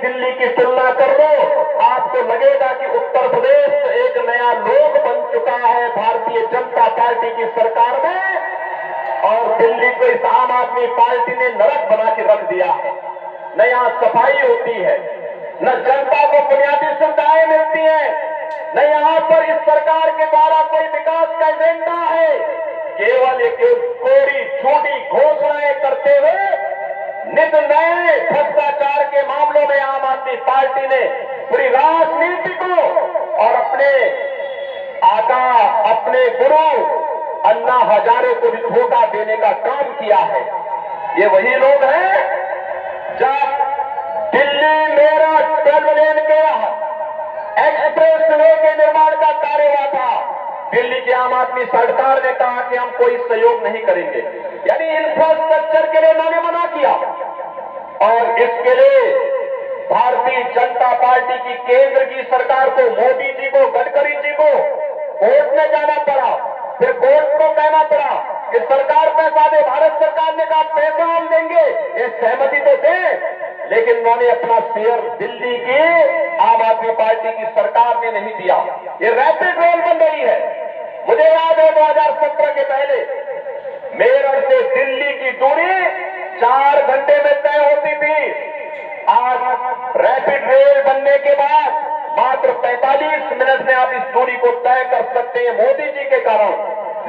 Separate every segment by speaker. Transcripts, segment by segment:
Speaker 1: दिल्ली की तुलना कर लो, आपको लगेगा कि उत्तर प्रदेश एक नया लोक बन चुका है भारतीय जनता पार्टी की सरकार में, और दिल्ली को इस आम आदमी पार्टी ने नरक बना के रख दिया है। न यहाँ सफाई होती है, न जनता को बुनियादी सुविधाएं मिलती हैं, न यहाँ पर इस सरकार के द्वारा कोई विकास का एजेंडा है। केवल एक कोरी झूठी घोषणाएं करते हुए नित नए भ्रष्टाचार के मामलों में आम आदमी पार्टी ने पूरी राजनीति को और अपने आका, अपने गुरु अन्ना हजारे को भी धोखा देने का काम किया है। ये वही लोग हैं जब दिल्ली मेरठ 12 लेन के एक्सप्रेस वे के निर्माण का कार्य हुआ था, दिल्ली की आम आदमी सरकार ने कहा कि हम कोई सहयोग नहीं करेंगे, यानी इंफ्रास्ट्रक्चर के लिए उन्होंने मना किया। और इसके लिए भारतीय जनता पार्टी की केंद्र की सरकार को, मोदी जी को, गडकरी जी को कोर्ट में जाना पड़ा, फिर कोर्ट को कहना पड़ा कि सरकार पैसा दे। भारत सरकार ने कहा पैसा हम देंगे, ये सहमति तो दे, लेकिन उन्होंने अपना शेयर दिल्ली की आम आदमी पार्टी की सरकार ने नहीं दिया। ये रैपिड रेल बन रही है। मुझे याद है 2017 के पहले मेरठ से दिल्ली की दूरी 4 घंटे में तय होती थी। आज रैपिड रेल बनने के बाद मात्र 45 मिनट में आप इस दूरी को तय कर सकते हैं मोदी जी के कारण।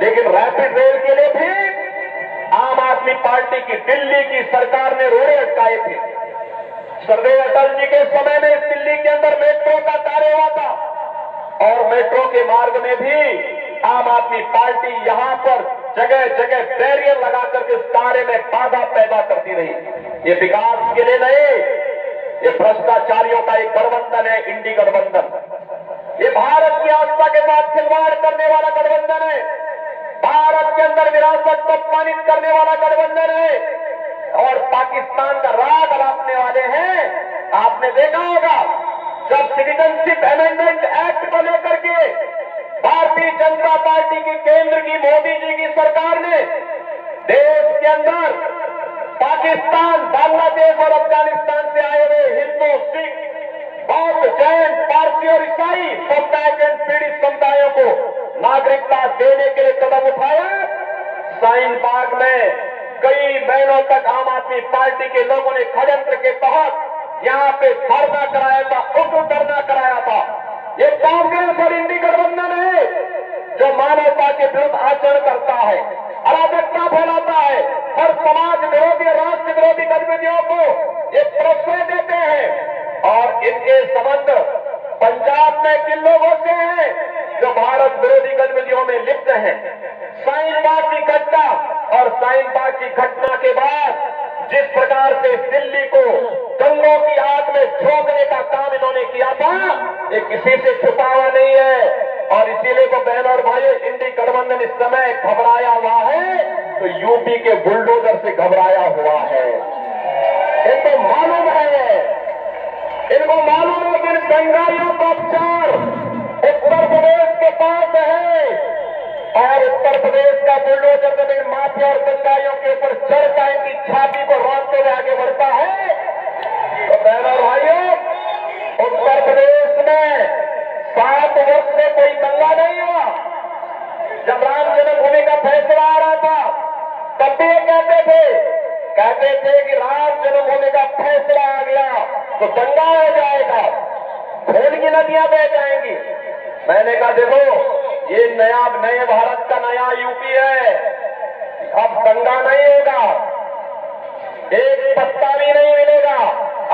Speaker 1: लेकिन रैपिड रेल के लिए भी आम आदमी पार्टी की दिल्ली की सरकार ने रोड़े अटकाए थे। सर्दार अटल जी के समय में इस दिल्ली के अंदर मेट्रो का कार्य हुआ था, और मेट्रो के मार्ग में भी आम आदमी पार्टी यहां पर जगह जगह बैरियर लगा करके इस कार्य में बाधा पैदा करती रही। ये विकास के लिए नहीं, ये भ्रष्टाचारियों का एक गठबंधन है, इंडी गठबंधन। ये भारत की आस्था के साथ खिलवाड़ करने वाला गठबंधन है, भारत के अंदर विरासत को अपमानित करने वाला गठबंधन है, और पाकिस्तान का राग अलापने वाले हैं। आपने देखा होगा जब सिटीजनशिप अमेंडमेंट एक्ट को लेकर के भारतीय जनता पार्टी की केंद्र की मोदी जी की सरकार ने देश के अंदर पाकिस्तान, बांग्लादेश और अफगानिस्तान से आए हुए हिंदू, सिख, बौद्ध, जैन, पारसी और ईसाई समुदाय के पीड़ित समुदायों को नागरिकता देने के लिए कदम उठाया। साइन बाग में कई महीनों तक आम आदमी पार्टी के लोगों ने षड्यंत्र के तहत यहाँ पे धरना कराया था, उग्र धरना कराया था। ये कांग्रेस और इंडी गठबंधन है जो मानवता के विरुद्ध आचरण करता है, अराजकता फैलाता है, हर समाज विरोधी, राष्ट्र विरोधी गतिविधियों को ये प्रश्रय देते हैं। और इनके संबंध पंजाब में किन लोगों से हैं जो भारत विरोधी गतिविधियों में लिप्त हैं। साइन बाग की घटना और साइन बाग की घटना के बाद जिस प्रकार से दिल्ली को दंगों की आग में झोंकने का काम इन्होंने किया था, ये किसी से छुपा हुआ नहीं है। और इसीलिए वो बहनों और भाइयों, इंडी गठबंधन इस समय घबराया हुआ है तो यूपी के बुलडोजर से घबराया हुआ है। इनको मालूम है, इनको मालूम है कि इन दंगाइयों का उपचार उत्तर प्रदेश के पास है, और उत्तर प्रदेश का बुलडोजर जब इन माफिया और दंगाइयों के ऊपर चढ़ता, इनकी छाती को रौंदते हुए आगे बढ़ता है, तो बहनों और भाइयों, उत्तर प्रदेश में 7 वर्ष से कोई दंगा नहीं हुआ। जब राम जन्मभूमि का फैसला आ रहा था तब भी ये कहते थे कि राम जन्मभूमि का फैसला आ गया तो दंगा हो जाएगा, खून की नदियां बह जाएंगी। मैंने कहा देखो, ये नए भारत का नया यूपी है, अब दंगा नहीं होगा, एक पत्ता भी नहीं मिलेगा।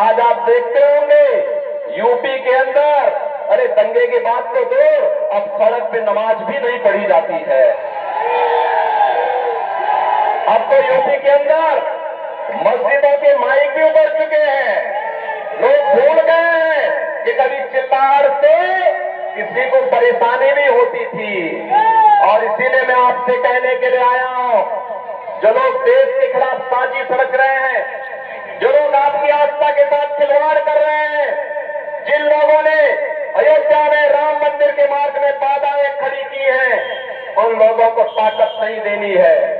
Speaker 1: आज आप देखते होंगे यूपी के अंदर, अरे दंगे की बात तो दो, अब सड़क पे नमाज भी नहीं पढ़ी जाती है। अब तो यूपी के अंदर मस्जिदों के माइक भी उतर चुके हैं। लोग भूल गए हैं कि कभी चिल्लाड़ से किसी को परेशानी भी होती थी। और इसीलिए मैं आपसे कहने के लिए आया हूं, जो लोग देश के खिलाफ साजिश रच रहे हैं, जो लोग आपकी आस्था के साथ खिलवाड़ कर रहे हैं, जिन लोगों ने अयोध्या में राम मंदिर के मार्ग में बाधाएं खड़ी की हैं, उन लोगों को ताकत नहीं देनी है।